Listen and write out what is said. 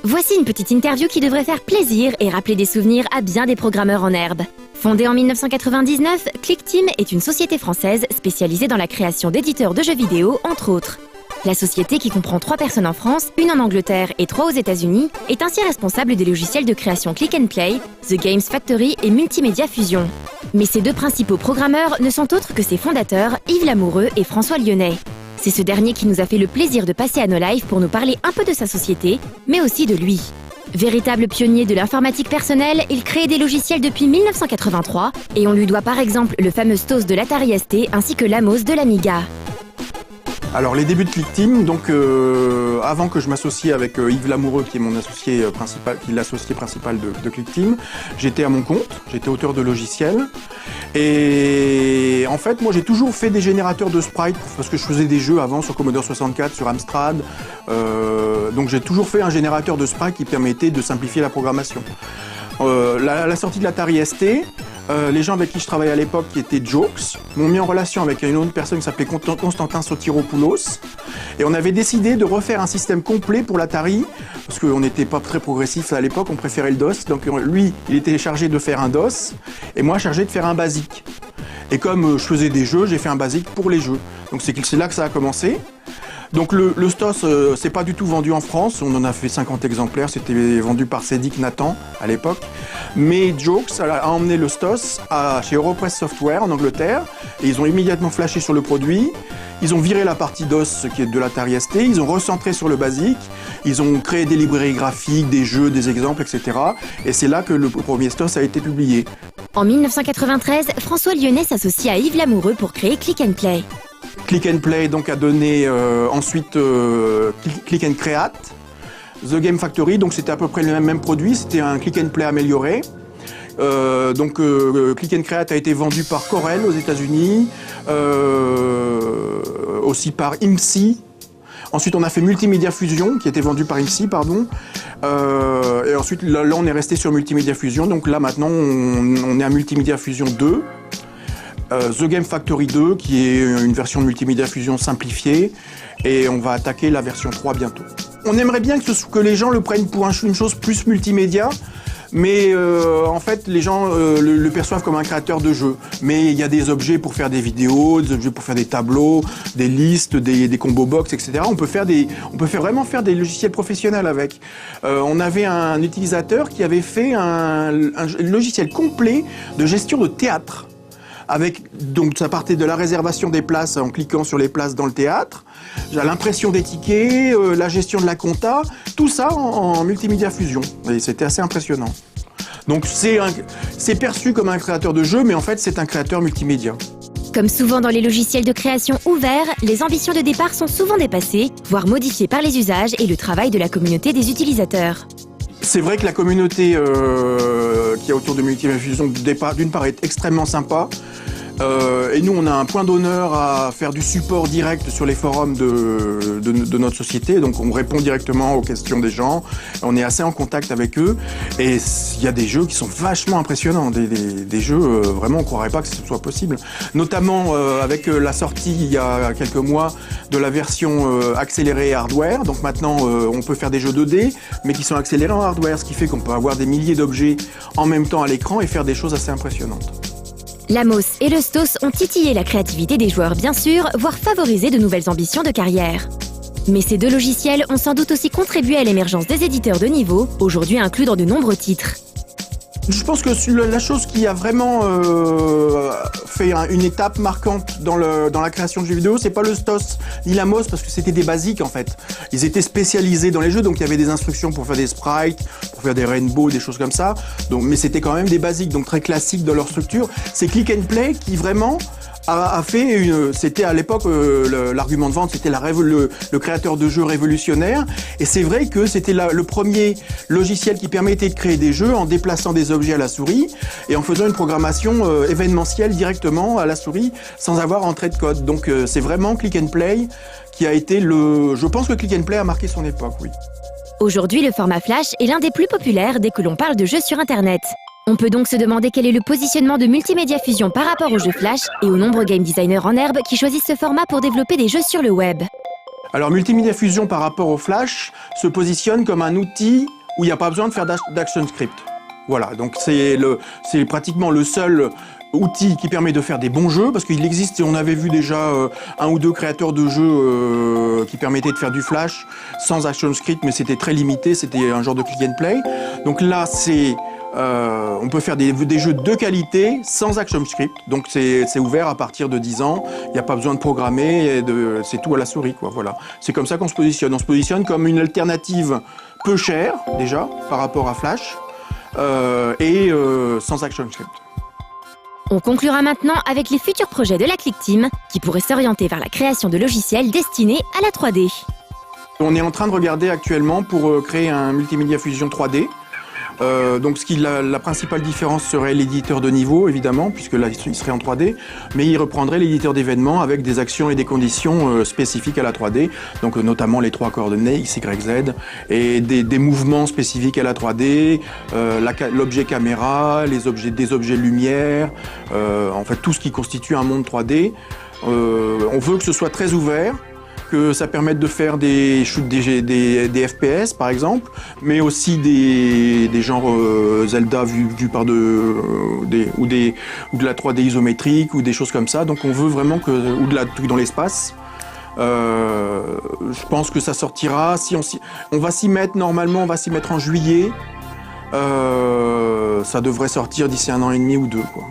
Voici une petite interview qui devrait faire plaisir et rappeler des souvenirs à bien des programmeurs en herbe. Fondée en 1999, ClickTeam est une société française spécialisée dans la création d'éditeurs de jeux vidéo, entre autres. La société, qui comprend 3 personnes en France, une en Angleterre et 3 aux États-Unis, est ainsi responsable des logiciels de création Click and Play, The Games Factory et Multimedia Fusion. Mais ces 2 principaux programmeurs ne sont autres que ses fondateurs, Yves Lamoureux et François Lyonnais. C'est ce dernier qui nous a fait le plaisir de passer à nos lives pour nous parler un peu de sa société, mais aussi de lui. Véritable pionnier de l'informatique personnelle, il crée des logiciels depuis 1983 et on lui doit par exemple le fameux STOS de l'Atari ST ainsi que l'Amos de l'Amiga. Alors les débuts de ClickTeam, donc avant que je m'associe avec Yves Lamoureux, qui est mon associé principal, qui est l'associé principal de ClickTeam, j'étais à mon compte, j'étais auteur de logiciels. Et en fait, moi j'ai toujours fait des générateurs de sprites parce que je faisais des jeux avant sur Commodore 64, sur Amstrad. Donc j'ai toujours fait un générateur de sprites qui permettait de simplifier la programmation. La sortie de l'Atari ST, les gens avec qui je travaillais à l'époque, qui étaient Jokes, m'ont mis en relation avec une autre personne qui s'appelait Constantin Sotiropoulos. Et on avait décidé de refaire un système complet pour l'Atari, parce qu'on n'était pas très progressif à l'époque, on préférait le DOS. Donc lui, il était chargé de faire un DOS, et moi chargé de faire un BASIC. Et comme je faisais des jeux, j'ai fait un BASIC pour les jeux. Donc c'est là que ça a commencé. Donc le STOS, c'est pas du tout vendu en France, on en a fait 50 exemplaires, c'était vendu par Cédric Nathan à l'époque. Mais Jokes a emmené le STOS chez Europress Software en Angleterre, et ils ont immédiatement flashé sur le produit, ils ont viré la partie DOS qui est de l'Atari ST, ils ont recentré sur le BASIC, ils ont créé des librairies graphiques, des jeux, des exemples, etc. Et c'est là que le premier STOS a été publié. En 1993, François Lyonnais s'associe à Yves Lamoureux pour créer Click and Play. Click and Play donc a donné ensuite Click and Create, The Game Factory, donc c'était à peu près le même produit, c'était un Click and Play amélioré. Click and Create a été vendu par Corel aux États-Unis, aussi par IMSI. Ensuite, on a fait Multimedia Fusion, qui était vendu par IMSI, pardon. Et ensuite, là, on est resté sur Multimedia Fusion. Donc là, maintenant, on est à Multimedia Fusion 2. The Game Factory 2, qui est une version de Multimedia Fusion simplifiée. Et on va attaquer la version 3 bientôt. On aimerait bien que les gens le prennent pour une chose plus multimédia. Mais en fait, les gens le perçoivent comme un créateur de jeux. Mais il y a des objets pour faire des vidéos, des objets pour faire des tableaux, des listes, des combo box, etc. On peut vraiment faire des logiciels professionnels avec. On avait un utilisateur qui avait fait un logiciel complet de gestion de théâtre. Donc ça partait de la réservation des places en cliquant sur les places dans le théâtre, l'impression des tickets, la gestion de la compta, tout ça en Multimedia Fusion. Et c'était assez impressionnant. Donc c'est perçu comme un créateur de jeux, mais en fait c'est un créateur multimédia. Comme souvent dans les logiciels de création ouverts, les ambitions de départ sont souvent dépassées, voire modifiées par les usages et le travail de la communauté des utilisateurs. C'est vrai que la communauté qui est autour de Multimedia Fusion, d'une part, est extrêmement sympa. Et nous, on a un point d'honneur à faire du support direct sur les forums de notre société. Donc, on répond directement aux questions des gens. On est assez en contact avec eux. Et il y a des jeux qui sont vachement impressionnants. Des jeux, vraiment, on ne croirait pas que ce soit possible. Notamment avec la sortie, il y a quelques mois, de la version accélérée hardware. Donc maintenant, on peut faire des jeux 2D, mais qui sont accélérés en hardware. Ce qui fait qu'on peut avoir des milliers d'objets en même temps à l'écran et faire des choses assez impressionnantes. L'Amos et le STOS ont titillé la créativité des joueurs bien sûr, voire favorisé de nouvelles ambitions de carrière. Mais ces 2 logiciels ont sans doute aussi contribué à l'émergence des éditeurs de niveau, aujourd'hui inclus dans de nombreux titres. Je pense que la chose qui a vraiment fait une étape marquante dans la création de jeux vidéo, c'est pas le STOS ni l'Amos, parce que c'était des basiques en fait. Ils étaient spécialisés dans les jeux, donc il y avait des instructions pour faire des sprites, pour faire des rainbows, des choses comme ça. Mais c'était quand même des basiques, donc très classiques dans leur structure. C'est Click and Play qui vraiment a fait c'était à l'époque l'argument de vente, c'était le créateur de jeux révolutionnaire, et c'est vrai que c'était le premier logiciel qui permettait de créer des jeux en déplaçant des objets à la souris et en faisant une programmation événementielle directement à la souris sans avoir entrée de code. Donc c'est vraiment Click and Play qui a été je pense que Click and Play a marqué son époque, oui. Aujourd'hui, le format Flash est l'un des plus populaires dès que l'on parle de jeux sur Internet. On peut donc se demander quel est le positionnement de Multimedia Fusion par rapport aux jeux Flash et aux nombreux game designers en herbe qui choisissent ce format pour développer des jeux sur le web. Alors Multimedia Fusion par rapport au Flash se positionne comme un outil où il n'y a pas besoin de faire d'ActionScript. Voilà, donc c'est pratiquement le seul outil qui permet de faire des bons jeux, parce qu'il existe, et on avait vu déjà un ou deux créateurs de jeux qui permettaient de faire du Flash sans ActionScript, mais c'était très limité, c'était un genre de click and play. Donc là, on peut faire des jeux de qualité sans ActionScript, donc c'est ouvert à partir de 10 ans, il n'y a pas besoin de programmer, c'est tout à la souris, quoi. Voilà. C'est comme ça qu'on se positionne. On se positionne comme une alternative peu chère, déjà, par rapport à Flash, et sans ActionScript. On conclura maintenant avec les futurs projets de la Click Team qui pourraient s'orienter vers la création de logiciels destinés à la 3D. On est en train de regarder actuellement pour créer un Multimedia Fusion 3D. Donc la principale différence serait l'éditeur de niveau, évidemment, puisque là il serait en 3D, mais il reprendrait l'éditeur d'événements avec des actions et des conditions spécifiques à la 3D, donc notamment les 3 coordonnées X, Y, Z, et des mouvements spécifiques à la 3D, l'objet caméra, des objets lumière, en fait tout ce qui constitue un monde 3D. On veut que ce soit très ouvert, que ça permette de faire des des FPS par exemple, mais aussi des genres Zelda vus par ou de la 3D isométrique ou des choses comme ça. Donc on veut vraiment ou de la truc dans l'espace. Je pense que ça sortira, on va s'y mettre normalement, on va s'y mettre en juillet. Ça devrait sortir d'ici 1 an et demi ou 2, quoi.